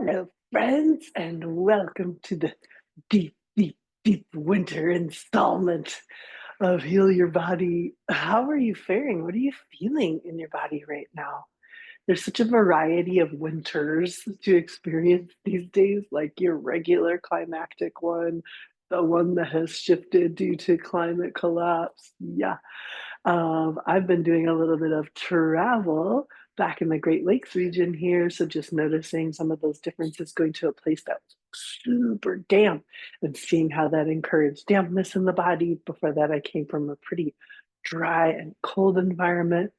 Hello, friends, and welcome to the deep, deep, deep winter installment of Heal Your Body. How are you faring? What are you feeling in your body right now? There's such a variety of winters to experience these days, like your regular climactic one, the one that has shifted due to climate collapse. Yeah. I've been doing a little bit of travel back in the Great Lakes region here. So just noticing some of those differences going to a place that's super damp and seeing how that encouraged dampness in the body. Before that, I came from a pretty dry and cold environment.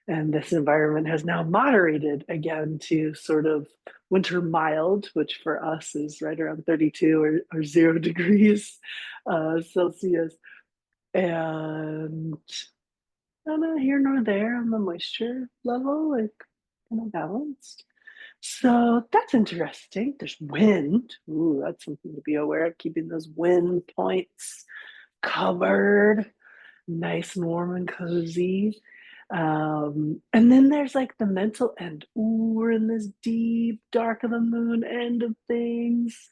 And this environment has now moderated again to sort of winter mild, which for us is right around 32 or 0 degrees Celsius. And not here nor there on the moisture level, like kind of balanced. So that's interesting. There's wind. Ooh, that's something to be aware of, keeping those wind points covered, nice and warm and cozy. And then there's like the mental end. Ooh, we're in this deep dark of the moon end of things.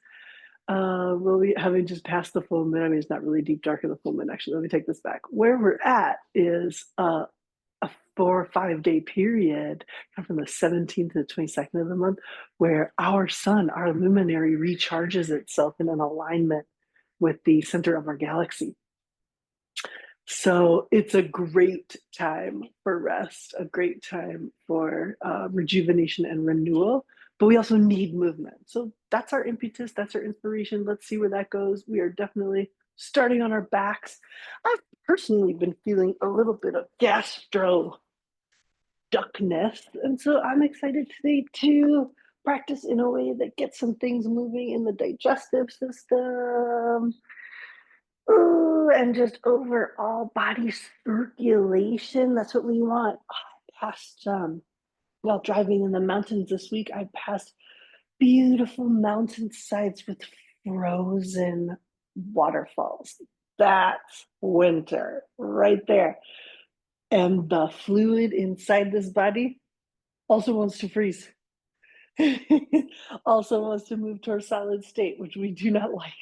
Well, we having just passed the full moon. I mean, it's not really deep dark of the full moon. Actually, let me take this back. Where we're at is a 4 or 5 day period from the 17th to the 22nd of the month where our sun, our luminary, recharges itself in an alignment with the center of our galaxy. So it's a great time for rest, a great time for rejuvenation and renewal. But we also need movement. So that's our impetus, that's our inspiration. Let's see where that goes. We are definitely starting on our backs. I've personally been feeling a little bit of gastro duckness. And so I'm excited today to practice in a way that gets some things moving in the digestive system. Ooh, and just overall body circulation. That's what we want. I passed while driving in the mountains this week, I passed beautiful mountain sides with frozen waterfalls. That's winter right there. And the fluid inside this body also wants to freeze. Also wants to move towards solid state, which we do not like.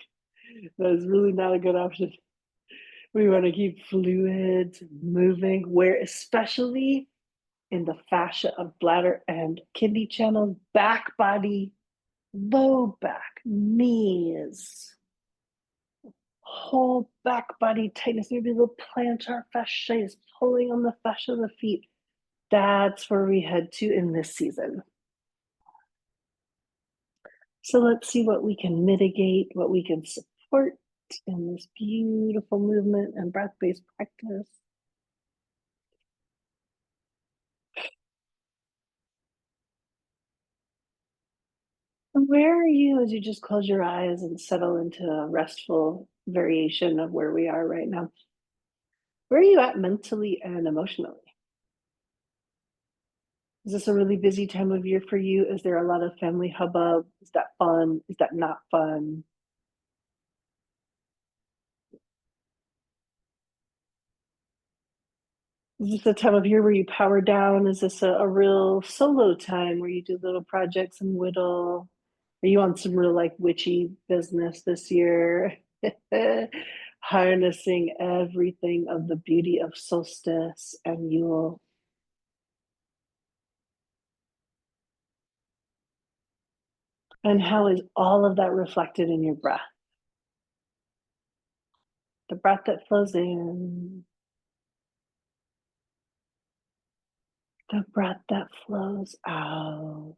That is really not a good option. We want to keep fluids moving, where especially in the fascia of bladder and kidney channels, back body, low back, knees, whole back body tightness, maybe the plantar fasciitis pulling on the fascia of the feet. That's where we head to in this season. So let's see what we can mitigate, what we can support in this beautiful movement and breath-based practice. Where are you as you just close your eyes and settle into a restful variation of where we are right now? Where are you at mentally and emotionally? Is this a really busy time of year for you? Is there a lot of family hubbub? Is that fun? Is that not fun? Is this a time of year where you power down? Is this a real solo time where you do little projects and whittle? Are you on some real like witchy business this year? Harnessing everything of the beauty of solstice and Yule. And how is all of that reflected in your breath? The breath that flows in, the breath that flows out.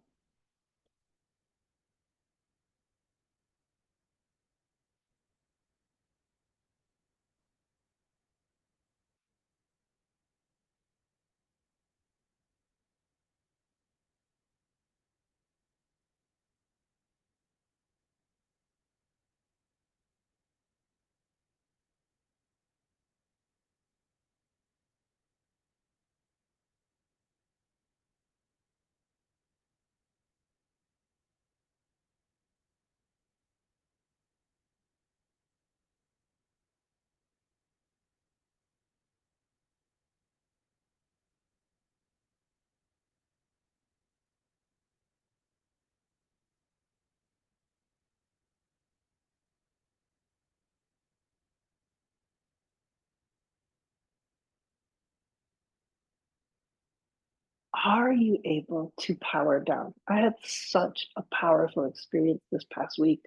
how are you able to power down? I had such a powerful experience this past week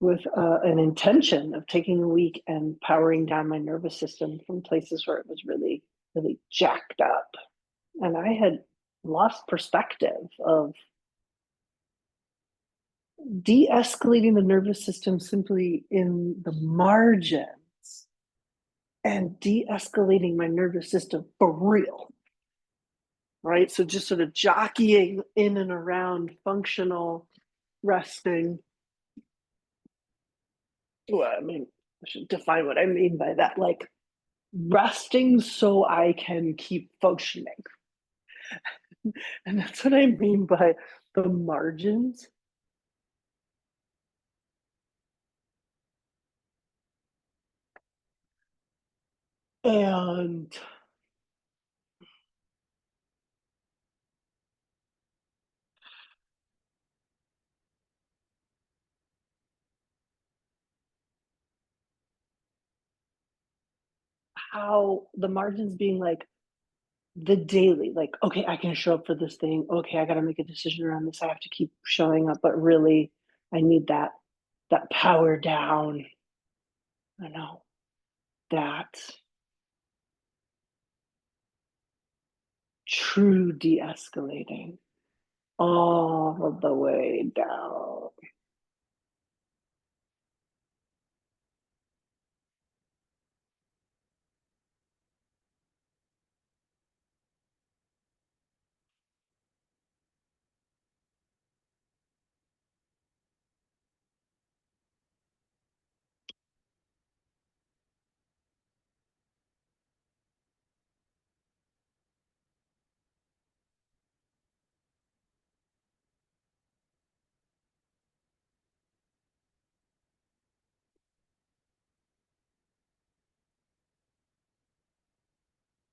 with an intention of taking a week and powering down my nervous system from places where it was really, really jacked up. And I had lost perspective of de escalating the nervous system simply in the margins and de escalating my nervous system for real, right? So just sort of jockeying in and around functional resting. Well, I mean, I should define what I mean by that. Like resting so I can keep functioning. And that's what I mean by the margins. And how the margins being like the daily, like, okay, I can show up for this thing. Okay, I got to make a decision around this. I have to keep showing up, but really, I need that power down. I know that true de-escalating all of the way down.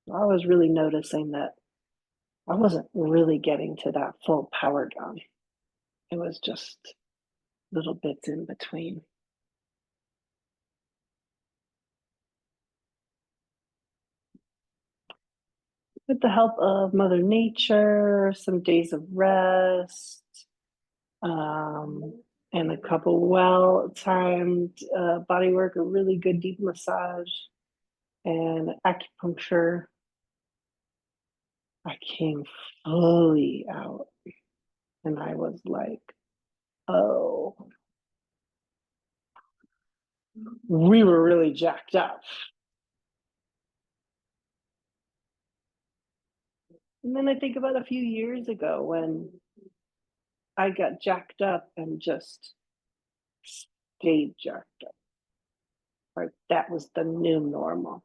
I was really noticing that I wasn't really getting to that full power down. It was just little bits in between. With the help of Mother Nature, some days of rest, and a couple well timed body work, a really good deep massage, and acupuncture, I came fully out. And I was like, oh, we were really jacked up. And then I think about a few years ago when I got jacked up and just stayed jacked up. Right? That was the new normal.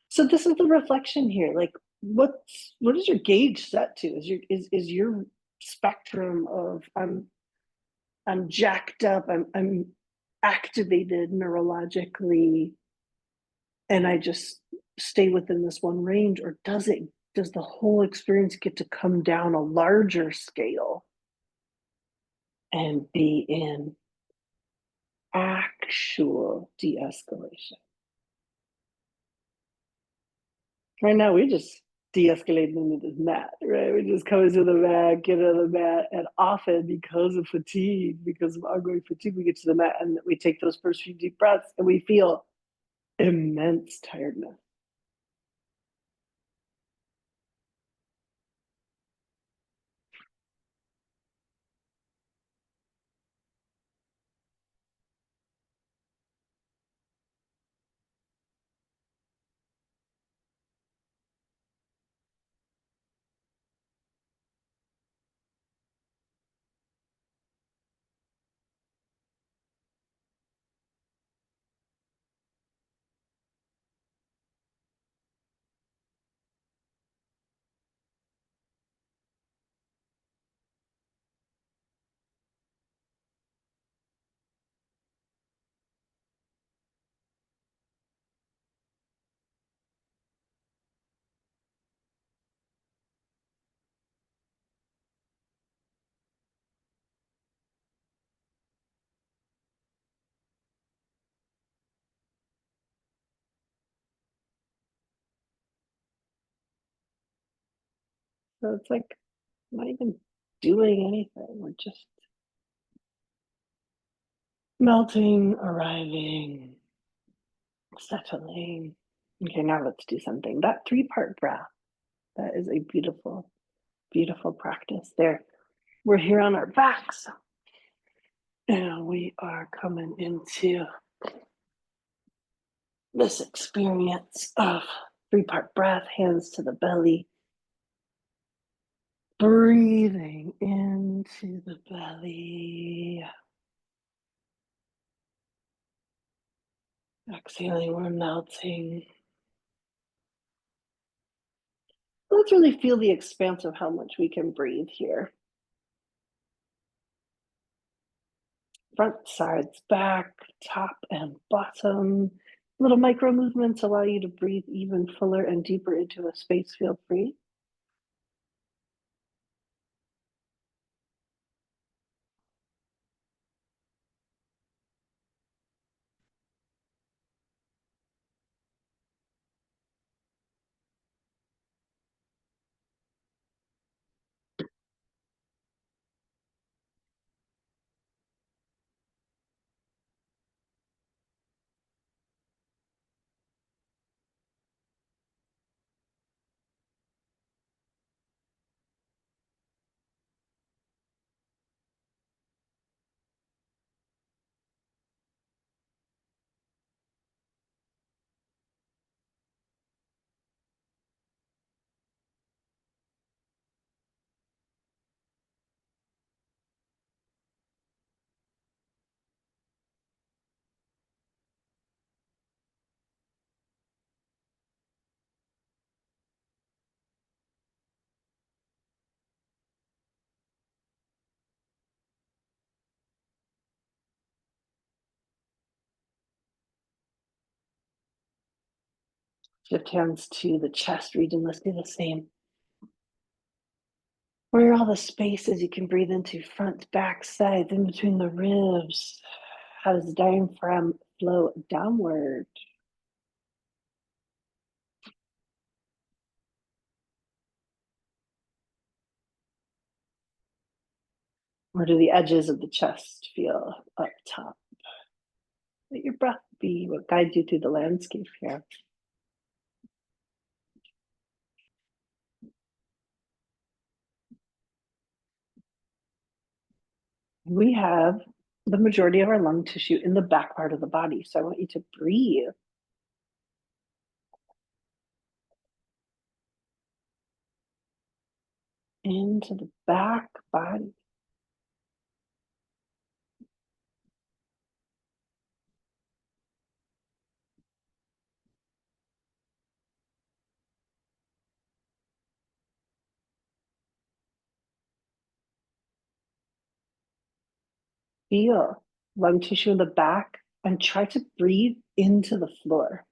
So this is the reflection here. Like, what is your gauge set to? Is your spectrum of I'm jacked up, I'm activated neurologically, and I just stay within this one range, or does the whole experience get to come down a larger scale and be in actual de-escalation? Right now, we just de-escalating into this mat, right? We just come into the mat, get on the mat, and often because of fatigue, because of ongoing fatigue, we get to the mat and we take those first few deep breaths and we feel immense tiredness. So it's like not even doing anything. We're just melting, arriving, settling. Okay, now let's do something. That three-part breath, that is a beautiful, beautiful practice there. We're here on our backs and we are coming into this experience of three-part breath, hands to the belly, breathing into the belly. Exhaling, we're melting. Let's really feel the expanse of how much we can breathe here. Front, sides, back, top, and bottom. Little micro movements allow you to breathe even fuller and deeper into a space. Feel free. Shift hands to the chest region. Let's do the same. Where are all the spaces you can breathe into? Front, back, sides, in between the ribs. How does the diaphragm flow downward? Where do the edges of the chest feel up top? Let your breath be what guides you through the landscape here. We have the majority of our lung tissue in the back part of the body. So I want you to breathe into the back body. Feel lung tissue in the back and try to breathe into the floor.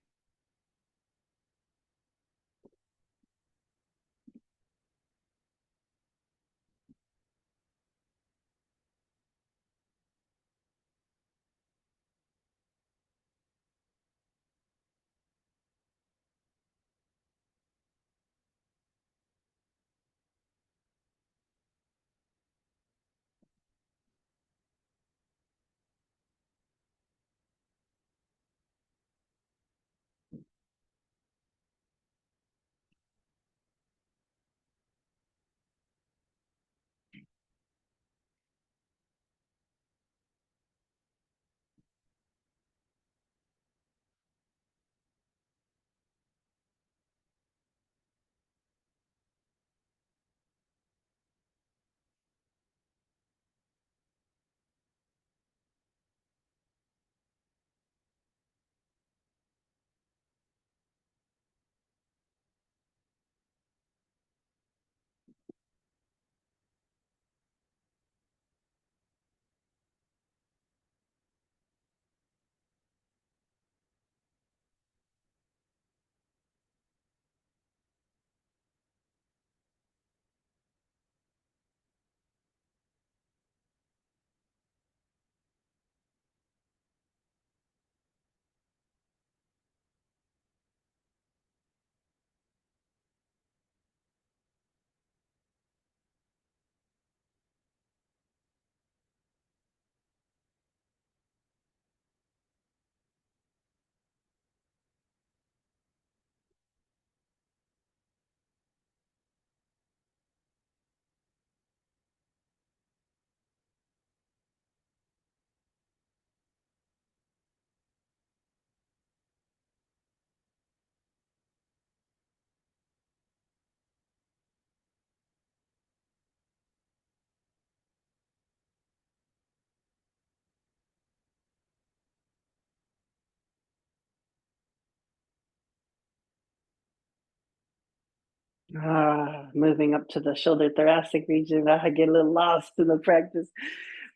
Moving up to the shoulder thoracic region. I get a little lost in the practice.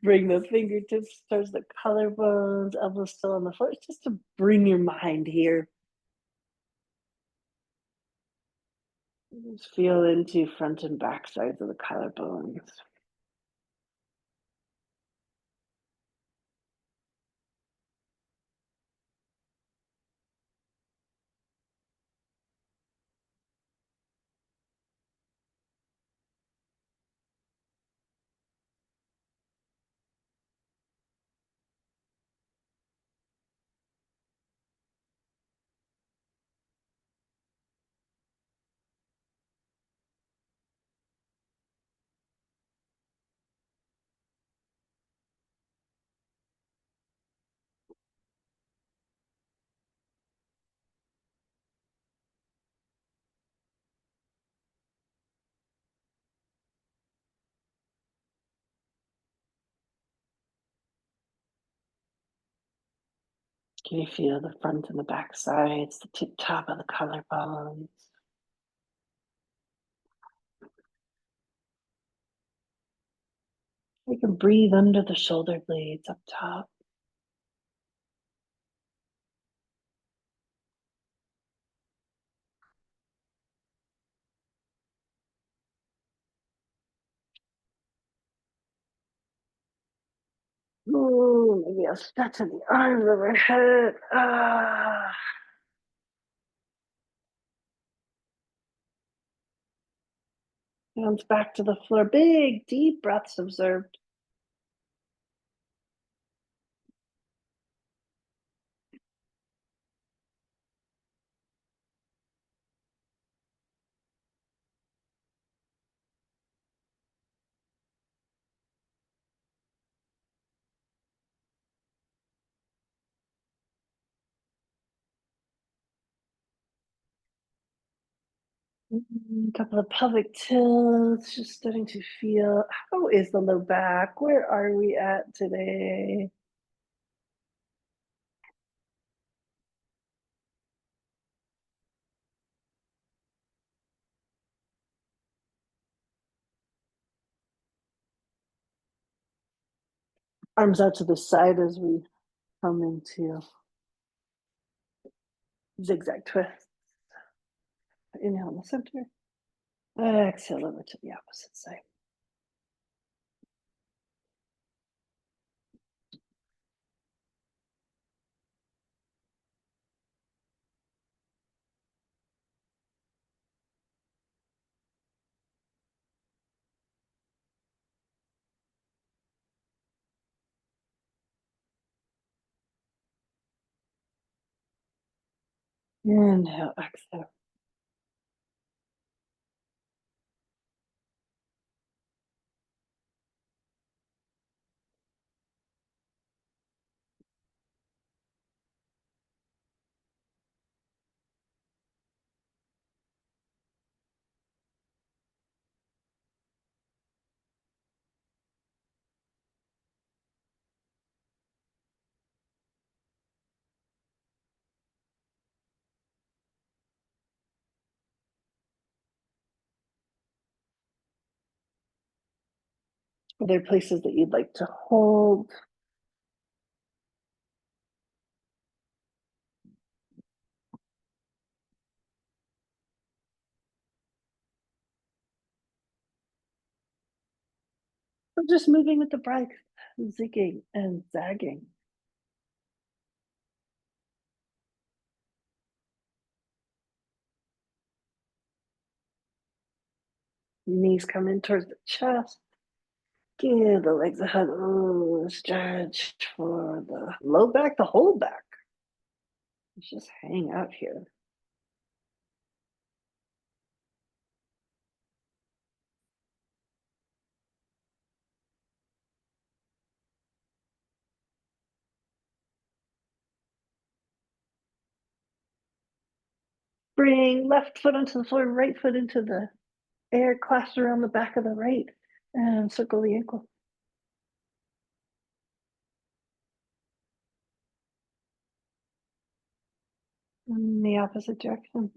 Bring the fingertips towards the collarbones, elbows still on the floor, just to bring your mind here. Just feel into front and back sides of the collarbones. Can you feel the front and the back sides, the tip top of the collarbones? You can breathe under the shoulder blades up top. Ooh, maybe I'll stretch the arms overhead. Hands back to the floor. Big, deep breaths observed. Couple of pelvic tilts, just starting to feel how is the low back? Where are we at today? Arms out to the side as we come into zigzag twist. Inhale in the center. Exhale over to the opposite side. Inhale, exhale. Are there places that you'd like to hold? Or just moving with the breath, zigging and zagging. Knees come in towards the chest. Give the legs a hug. Ooh, stretch for the low back, the whole back. Let's just hang out here. Bring left foot onto the floor, right foot into the air, clasp around the back of the right, and circle the ankle. In the opposite direction.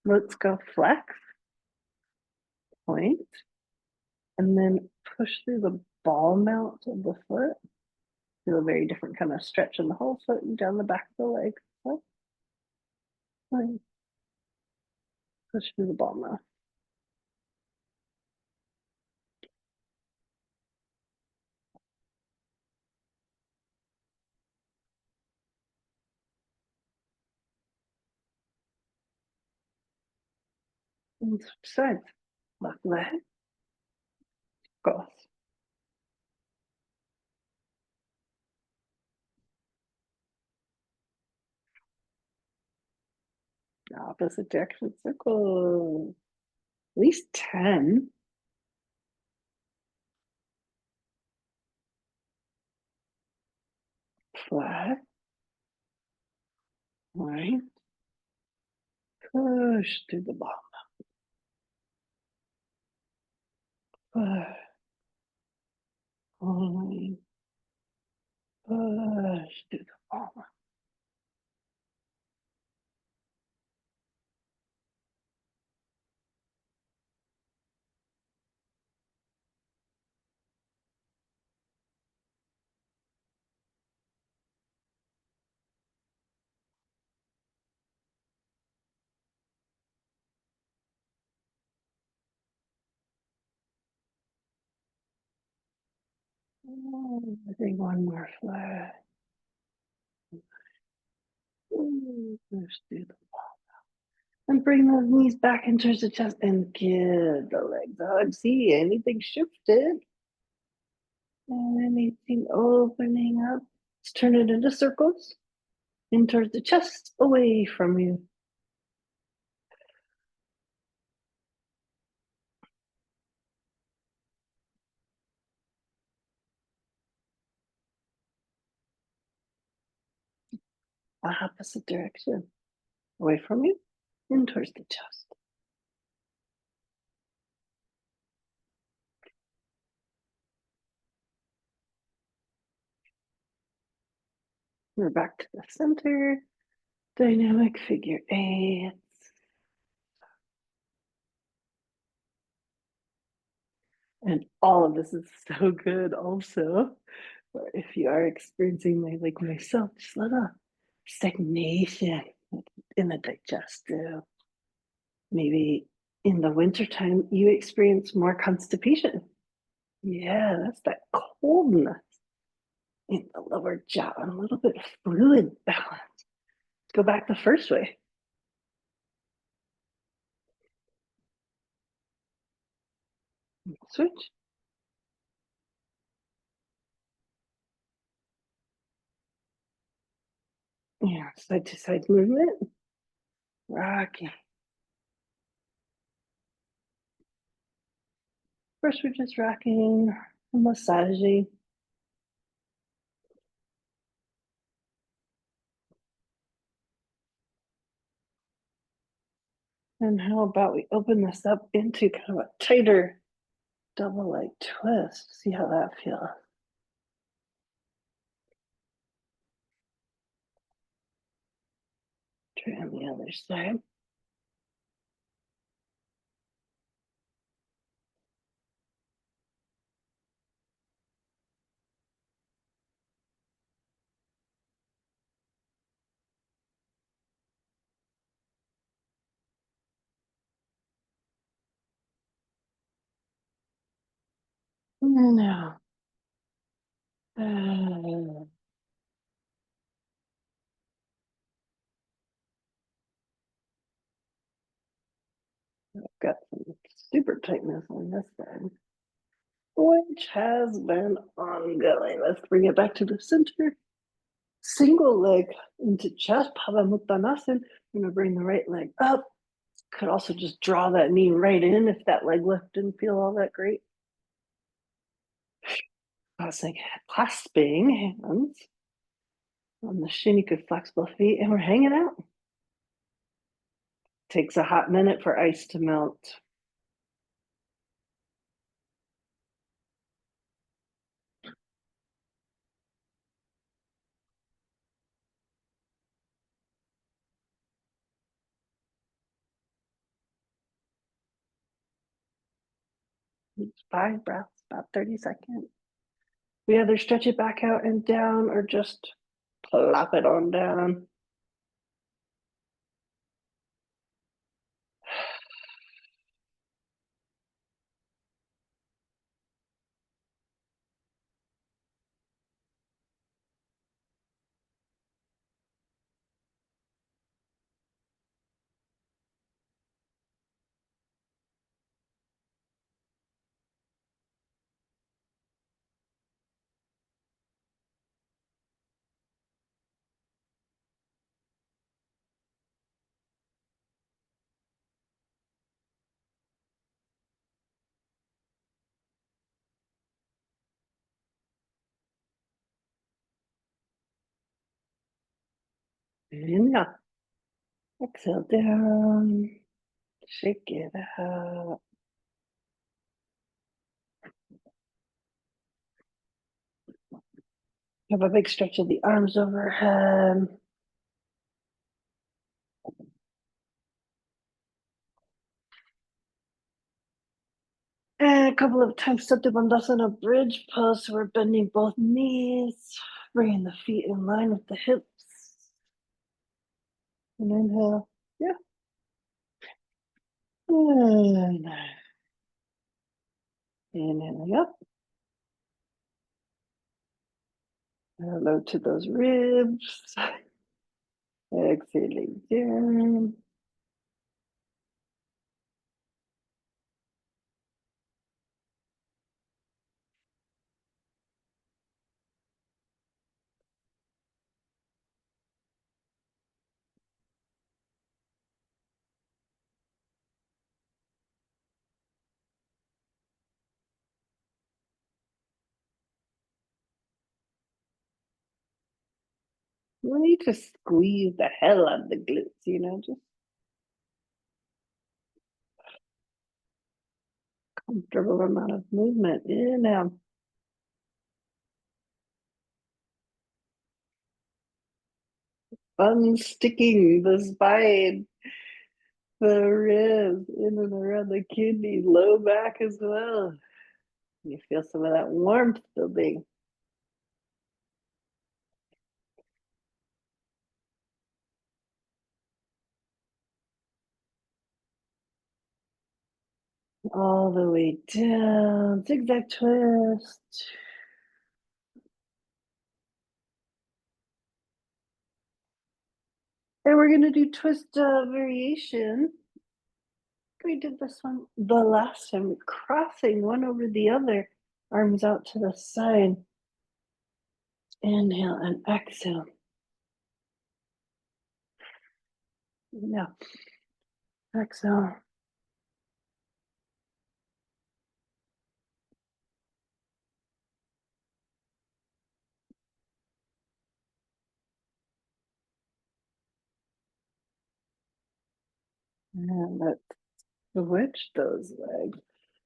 Let's go flex, point, and then push through the ball mount of the foot. Feel a very different kind of stretch in the whole foot and down the back of the leg. So, point, push through the ball mount. And switch sides. Left leg, cross. Opposite direction circle. At least 10. Flat. Right. Push through the ball. Push. Line. Push through the ball. I think one more flat. Push through the ball. And bring those knees back and towards the chest and give the legs a hug. See, anything shifted? Anything opening up? Let's turn it into circles. In towards the chest, away from you. Opposite direction. Away from you. In towards the chest. We're back to the center. Dynamic figure eight. And all of this is so good also. Or if you are experiencing like myself, just let a stagnation in the digestive. Maybe in the wintertime, you experience more constipation. Yeah, that's that coldness in the lower jaw, and a little bit of fluid balance. Let's go back the first way. Switch. Yeah, side to side movement. Rocking. First, we're just rocking, massaging. And how about we open this up into kind of a tighter double leg twist? See how that feels. Try on the other side. And now, I've got some super tightness on this side, which has been ongoing. Let's bring it back to the center. Single leg into chest, Padamuttanasana. I'm gonna bring the right leg up. Could also just draw that knee right in if that leg lift didn't feel all that great. I was like clasping hands on the shin. You could flex both feet, and we're hanging out. Takes a hot minute for ice to melt. Each 5 breaths, about 30 seconds. We either stretch it back out and down or just plop it on down. Inhale. Exhale down. Shake it out. Have a big stretch of the arms overhead. And a couple of times, Satya Bandhasana bridge pose. So we're bending both knees, bringing the feet in line with the hips. And inhale. Yeah. And inhaling up. Hello to those ribs. Exhaling down. You need to squeeze the hell out of the glutes, just comfortable amount of movement. Inhale. Unsticking the spine, the ribs, in and around the kidneys, low back as well. You feel some of that warmth building all the way down. Zigzag twist. And we're going to do twist variation. We did this one the last time, crossing one over the other, arms out to the side. Inhale and exhale. Now, exhale. And let's switch those legs.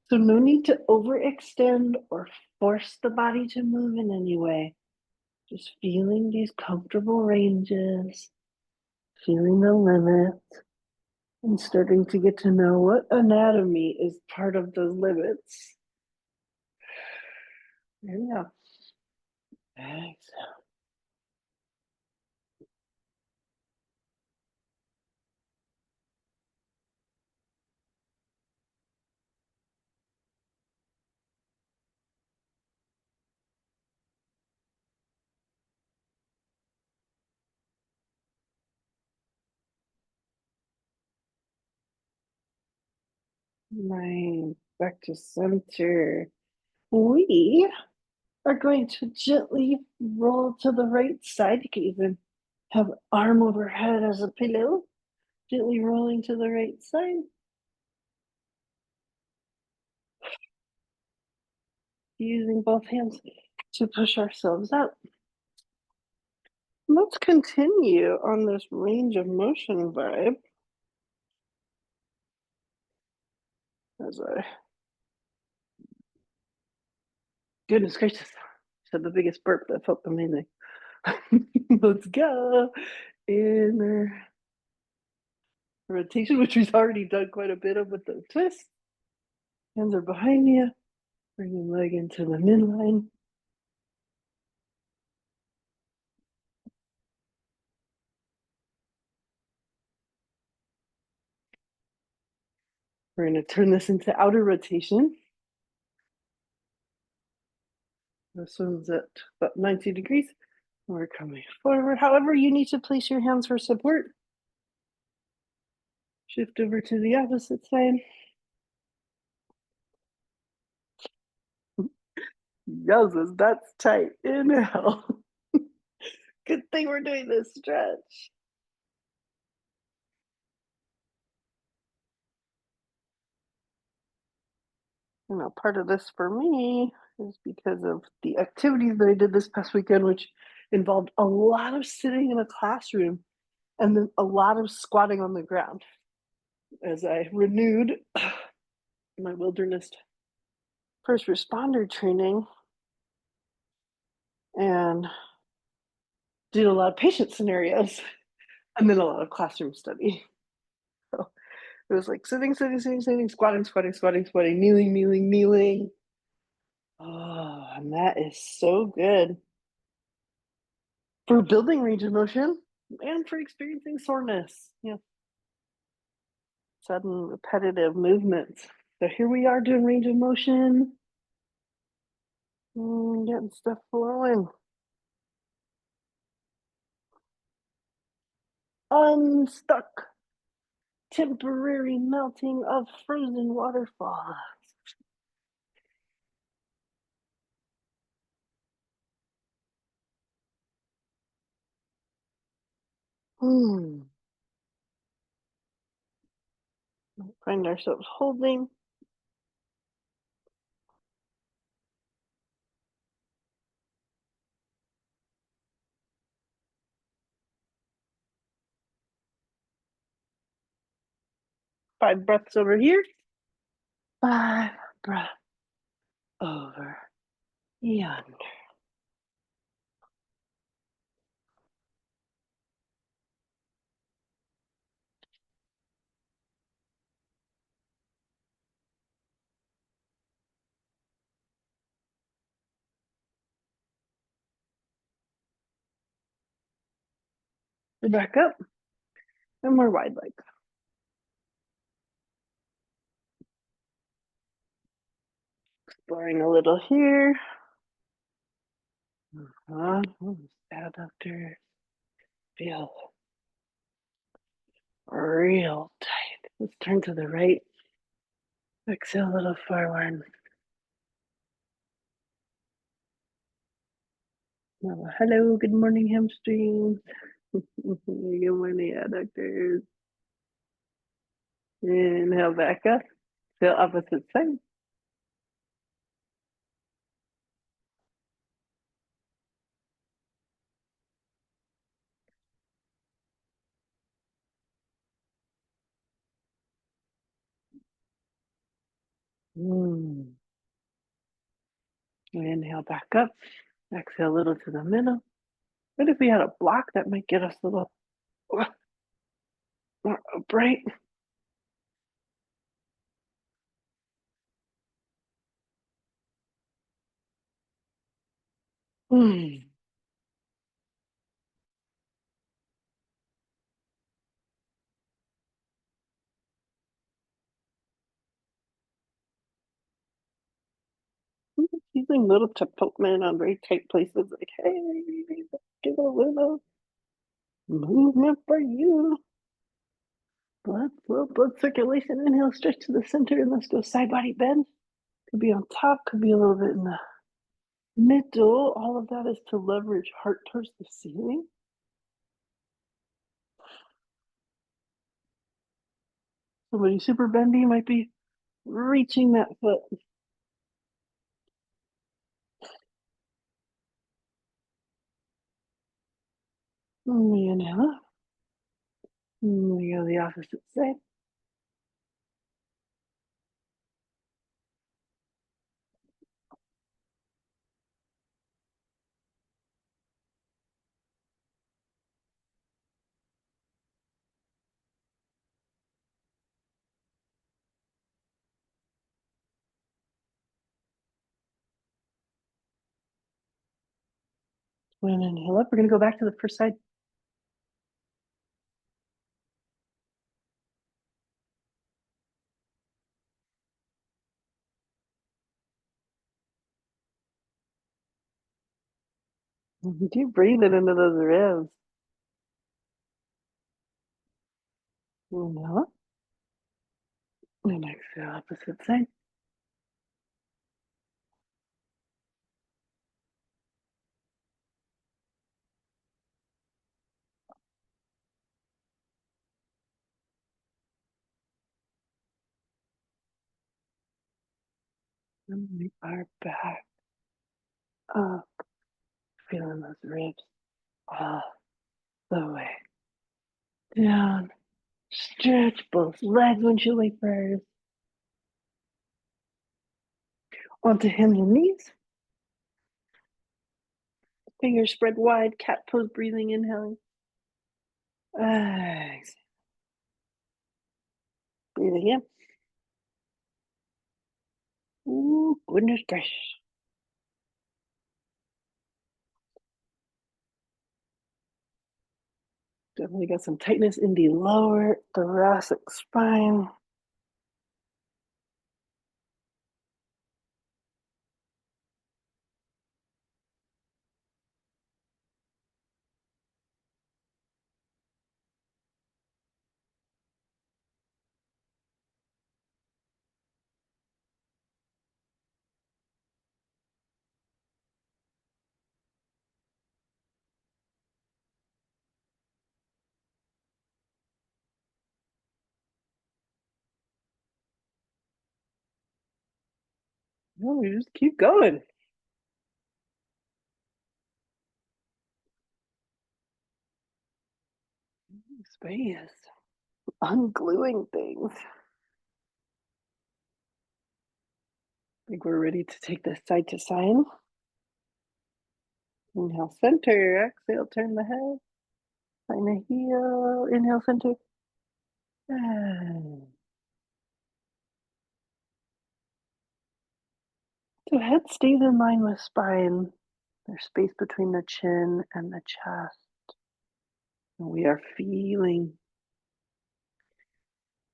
So no need to overextend or force the body to move in any way. Just feeling these comfortable ranges, feeling the limits, and starting to get to know what anatomy is part of those limits. There we go. Exhale. Nice. Back to center. We are going to gently roll to the right side. You can even have arm overhead as a pillow. Gently rolling to the right side. Using both hands to push ourselves up. Let's continue on this range of motion vibe. As I, goodness gracious, said the biggest burp that felt amazing. Let's go. Inner rotation, which we've already done quite a bit of with the twist. Hands are behind you. Bring your leg into the midline. We're going to turn this into outer rotation. This one's at about 90 degrees. We're coming forward. However, you need to place your hands for support. Shift over to the opposite side. Yowzas, that's tight. Inhale. Good thing we're doing this stretch. You know, part of this for me is because of the activities that I did this past weekend, which involved a lot of sitting in a classroom and then a lot of squatting on the ground as I renewed my wilderness first responder training and did a lot of patient scenarios and then a lot of classroom study. So it was like sitting, squatting, kneeling. Oh, and that is so good for building range of motion and for experiencing soreness. Yeah, sudden repetitive movements. So here we are doing range of motion, getting stuff flowing. Unstuck. Temporary melting of frozen waterfalls. Hmm. Find ourselves holding. Five breaths over here. Five breaths over yonder. Back up and more wide legs. Exploring a little here. Adductors feel real tight. Let's turn to the right. Exhale a little forward. Oh, hello, good morning, hamstrings. Good morning, adductors. Inhale back up. Feel opposite side. Inhale back up. Exhale a little to the middle. What if we had a block that might get us a little more upright? Using little to poke men on very tight places, like, hey, give a little movement for you. Blood flow, blood circulation. Inhale, stretch to the center, and let's go side body bend. Could be on top, could be a little bit in the middle. All of that is to leverage heart towards the ceiling. Somebody super bendy might be reaching that foot. Inhale. We go the opposite side. And inhale up. We're going to go back to the first side. Keep breathing into those ribs. Inhale up. And exhale, opposite side. And we are back up, feeling those ribs all the way down. Stretch both legs when you lay first. Onto hands and knees. Fingers spread wide, cat pose, breathing, inhaling. Exhale. Breathing in. Ooh, goodness gracious. Definitely got some tightness in the lower thoracic spine. No, we just keep going. Space. Ungluing things. I think we're ready to take this side to side. Inhale, center. Exhale, turn the head. Find the heel. Inhale, center. So head stays in line with spine. There's space between the chin and the chest. And we are feeling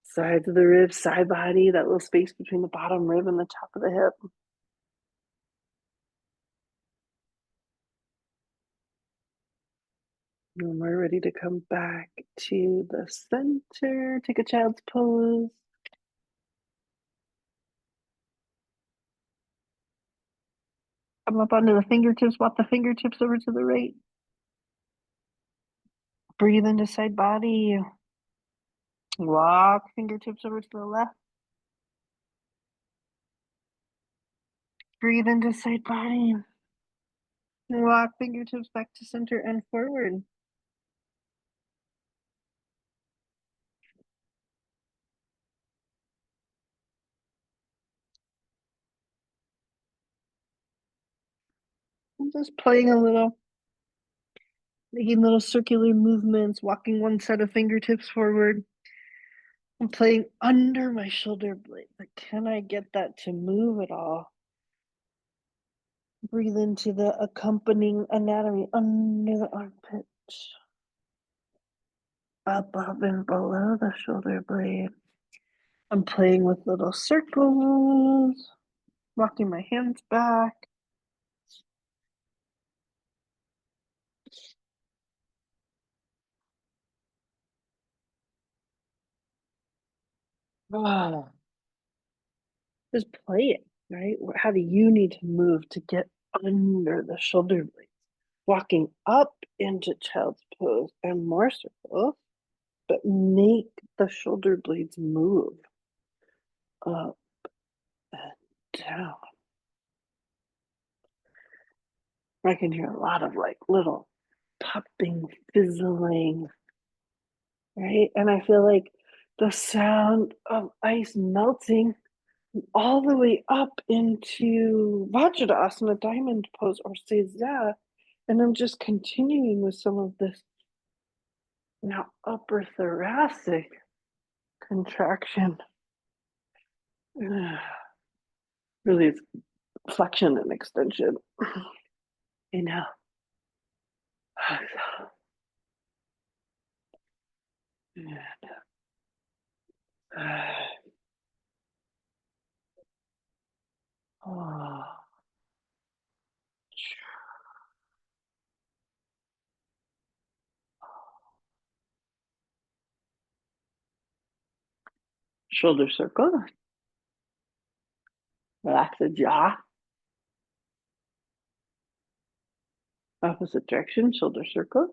sides of the ribs, side body, that little space between the bottom rib and the top of the hip. And we're ready to come back to the center. Take a child's pose. Come up onto the fingertips. Walk the fingertips over to the right. Breathe into side body. Walk fingertips over to the left. Breathe into side body. Walk fingertips back to center and forward. I'm just playing a little, making little circular movements, walking one set of fingertips forward. I'm playing under my shoulder blade, but can I get that to move at all? Breathe into the accompanying anatomy under the armpit, above and below the shoulder blade. I'm playing with little circles, walking my hands back. Ah, just play it, right? How do you need to move to get under the shoulder blades? Walking up into child's pose and more circles, but make the shoulder blades move up and down. I can hear a lot of like little popping, fizzling, right? And I feel like the sound of ice melting all the way up into Vajradasana, diamond pose, or Seiza. And I'm just continuing with some of this now upper thoracic contraction. Really, it's flexion and extension. Inhale. Oh, shoulder circle, relax the jaw, opposite direction, shoulder circle.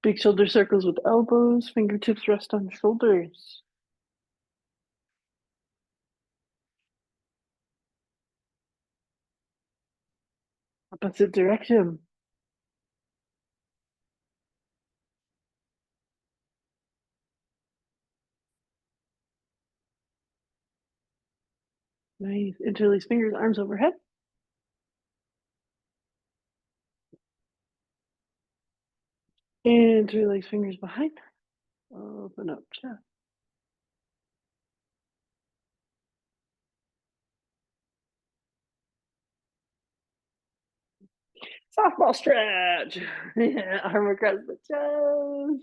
Big shoulder circles with elbows, fingertips rest on shoulders. Opposite direction. Nice. Interlace fingers, arms overhead. Interlace fingers behind. Open up chest. Softball stretch. Yeah, arm across the chest.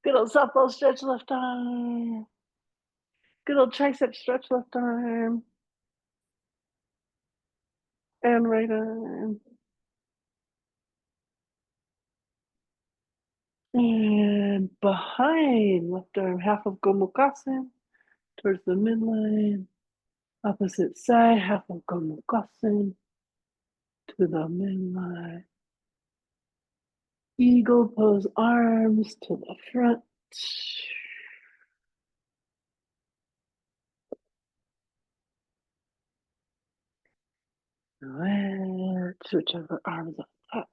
Good old softball stretch, left arm. Good old tricep stretch, left arm. And right arm. And behind, left arm, half of Gomukasan towards the midline. Opposite side, half of Gomukasan to the midline. Eagle pose, arms to the front. Switch over arms up top.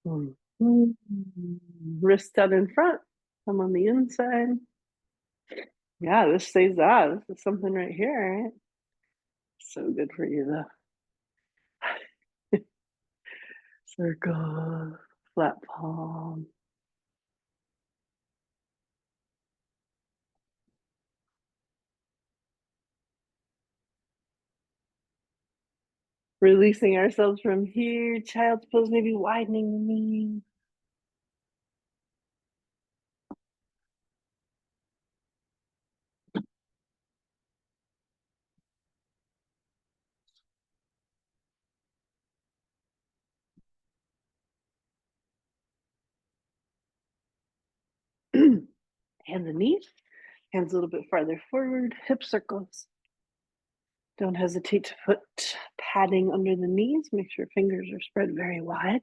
Mm-hmm. Wrist out in front. Thumb on the inside. Yeah, this stays out. This is something right here, right? So good for you, though. Circle, flat palm. Releasing ourselves from here. Child's pose, maybe widening the knees. And the knees. Hands a little bit farther forward. Hip circles. Don't hesitate to put padding under the knees. Make sure fingers are spread very wide.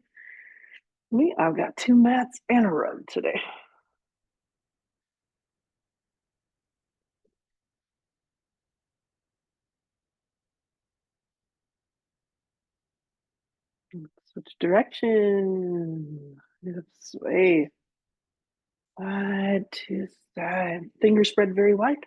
I've got 2 mats and a rug today. Switch direction. Sway. Side to side. Fingers spread very wide.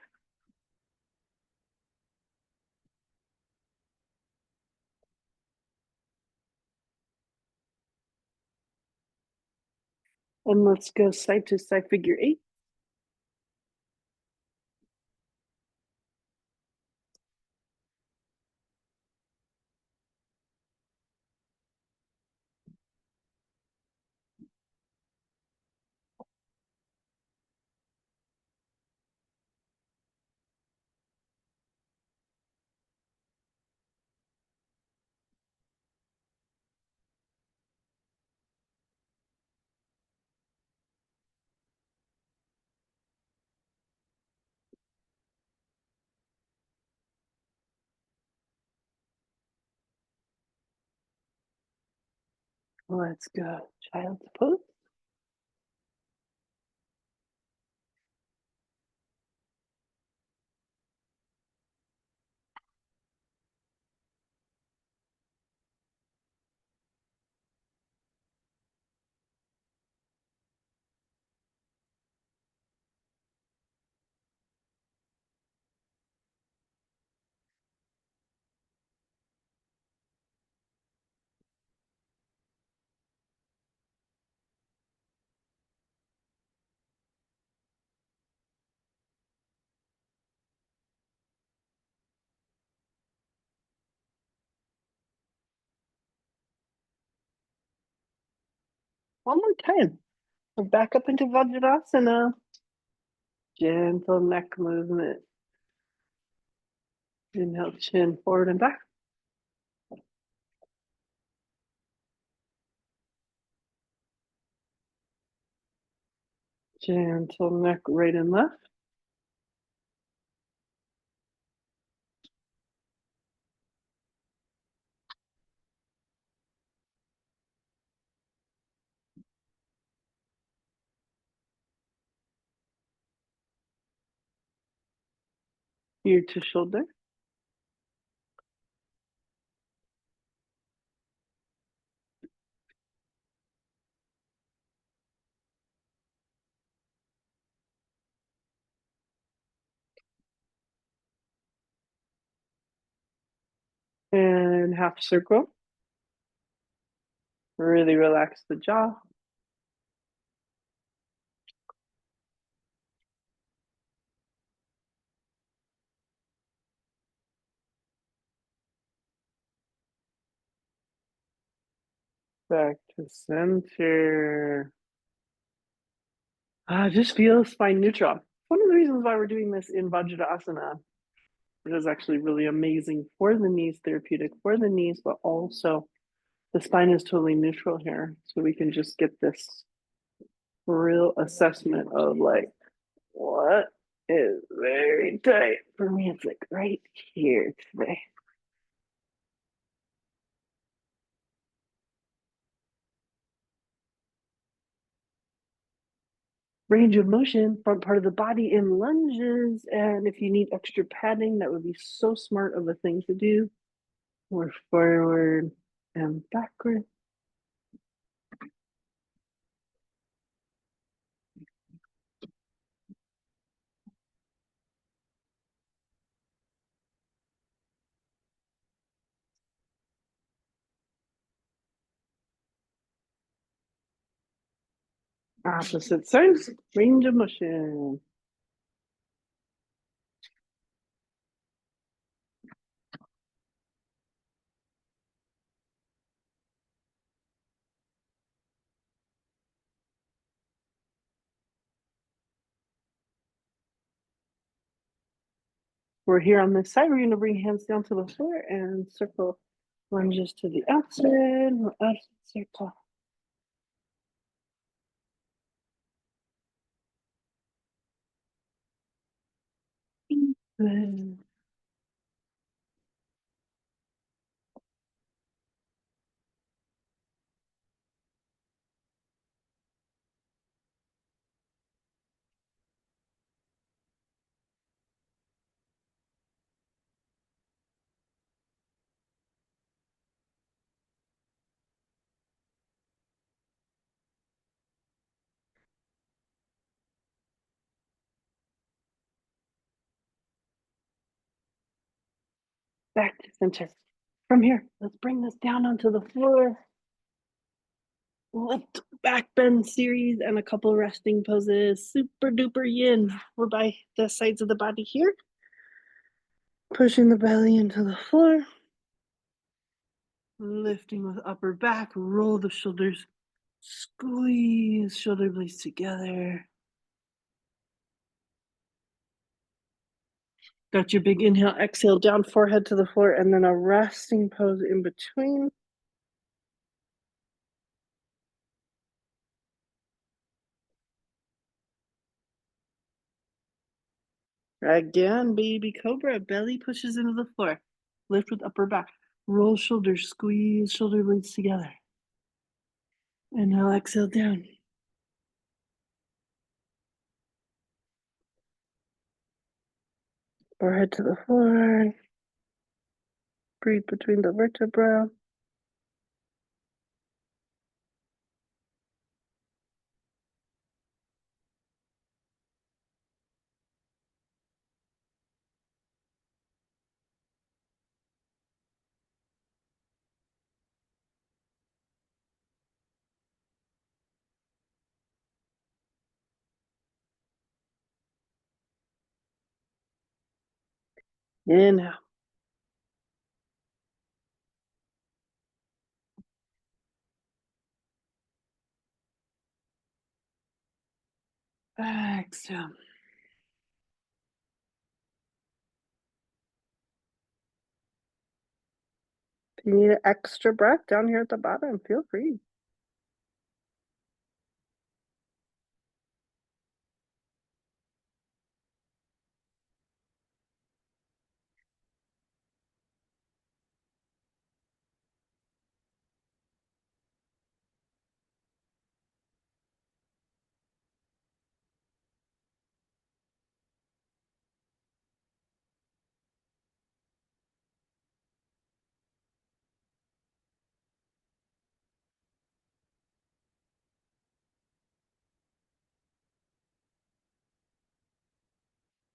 And let's go side to side figure 8. Let's go child's pose. One more time. We're back up into Vajrasana. Gentle neck movement. Inhale, chin forward and back. Gentle neck right and left. Ear to shoulder. And half circle. Really relax the jaw. Back to center. Just feel spine neutral. One of the reasons why we're doing this in Vajrasana, which is actually really amazing for the knees, therapeutic for the knees, but also the spine is totally neutral here. So we can just get this real assessment of like what is very tight. For me, it's like right here today. Range of motion, front part of the body in lunges. And if you need extra padding, that would be so smart of a thing to do. More forward and backward. Opposite sides, range of motion. We're here on this side. We're going to bring hands down to the floor and circle lunges to the outside. Outside circle. Good. Back to center. From here, let's bring this down onto the floor. Lift back bend series and a couple resting poses. Super duper yin. We're by the sides of the body here. Pushing the belly into the floor. Lifting with upper back. Roll the shoulders. Squeeze shoulder blades together. Got your big inhale, exhale, down forehead to the floor, and then a resting pose in between. Again, baby cobra, belly pushes into the floor. Lift with upper back. Roll shoulders, squeeze shoulder blades together. Inhale, exhale, down. Forehead to the floor. Breathe between the vertebrae. Inhale. Exhale. If you need an extra breath down here at the bottom, feel free.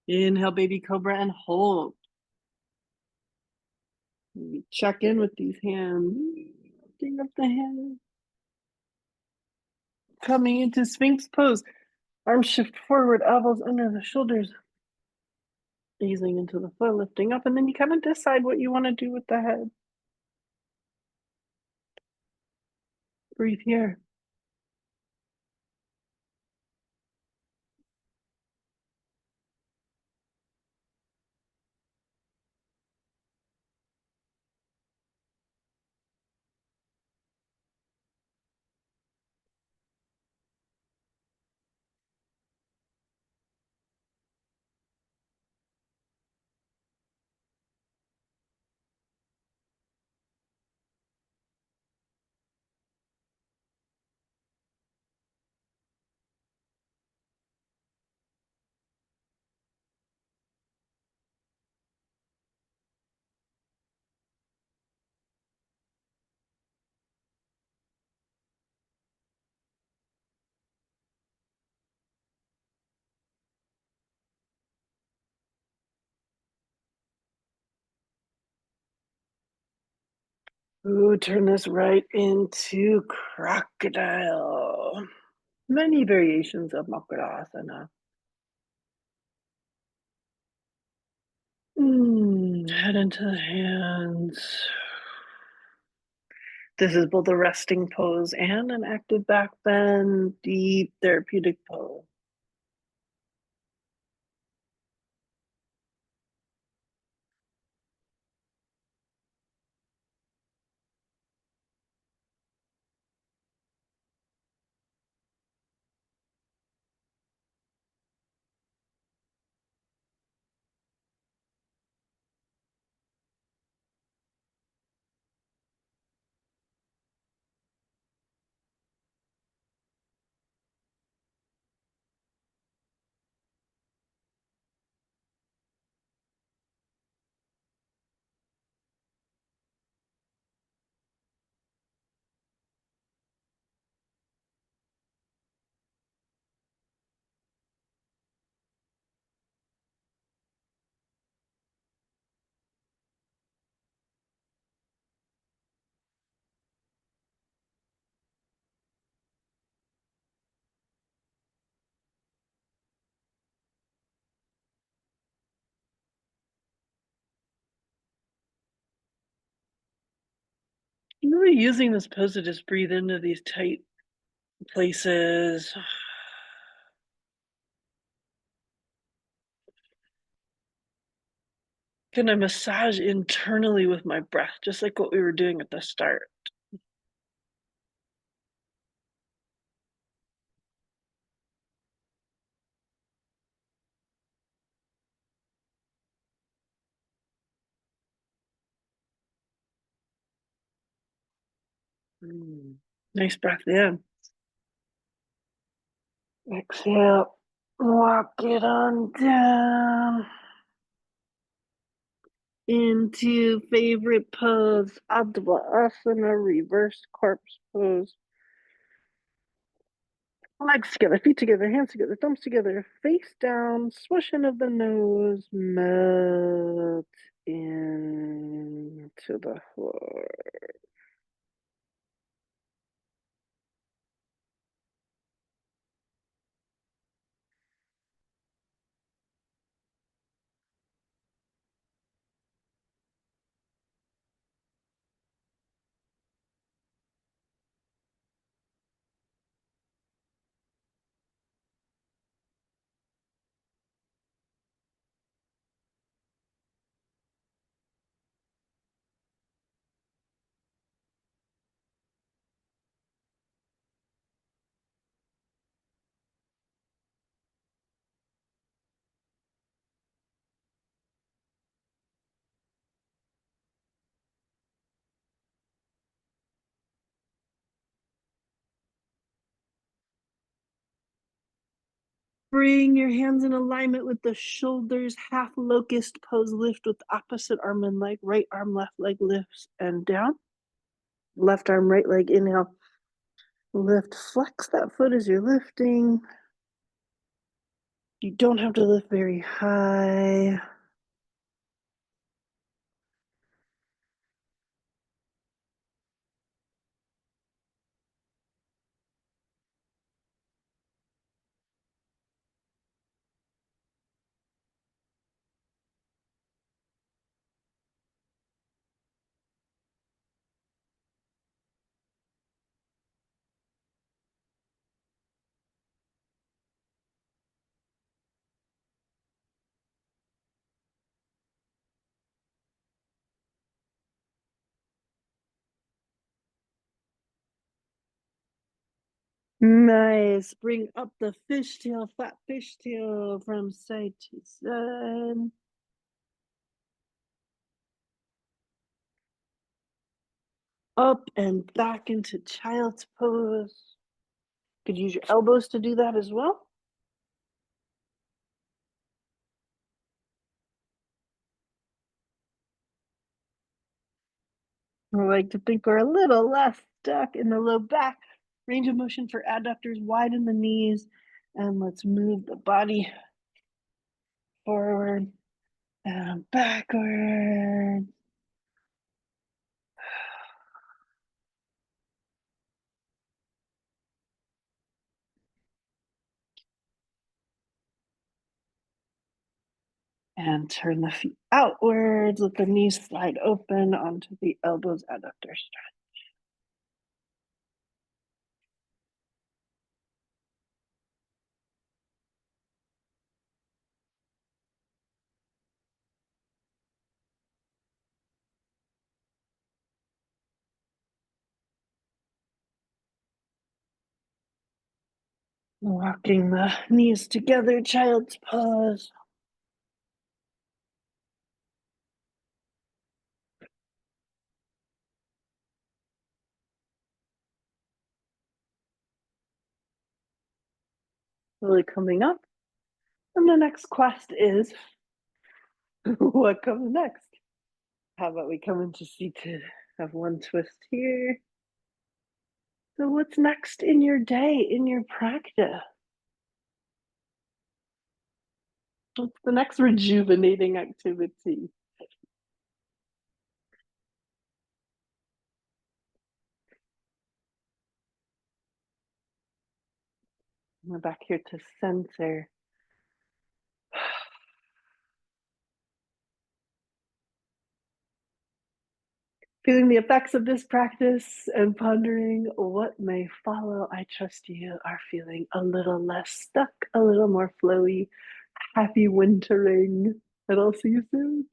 Inhale, baby cobra, and hold. Maybe check in with these hands. Lifting up the hands. Coming into Sphinx pose. Arms shift forward, elbows under the shoulders. Easing into the floor, lifting up, and then you kind of decide what you want to do with the head. Breathe here. Ooh, turn this right into crocodile. Many variations of Makadasana. Head into the hands. This is both a resting pose and an active back bend, deep therapeutic pose. Really using this pose to just breathe into these tight places. Can I massage internally with my breath, just like what we were doing at the start? Nice breath in. Exhale. Walk it on down into favorite pose, Adva Asana, reverse corpse pose. Legs together, feet together, hands together, thumbs together, face down, swishing of the nose, melt into the floor. Bring your hands in alignment with the shoulders, half locust pose, lift with opposite arm and leg, right arm, left leg lifts and down. Left arm, right leg, inhale, lift, flex that foot as you're lifting. You don't have to lift very high. Nice. Bring up the fishtail, flat fishtail from side to side. Up and back into child's pose. Could use your elbows to do that as well. I like to think we're a little less stuck in the low back. Range of motion for adductors, widen the knees, and let's move the body forward and backward. And turn the feet outwards. Let the knees slide open onto the elbows, adductor stretch. Walking the knees together, child's pose. Really coming up. And the next quest is what comes next? How about we come into seated? Have one twist here. So, what's next in your day, in your practice? What's the next rejuvenating activity? We're back here to center. Feeling the effects of this practice and pondering what may follow, I trust you are feeling a little less stuck, a little more flowy. Happy wintering, and I'll see you soon.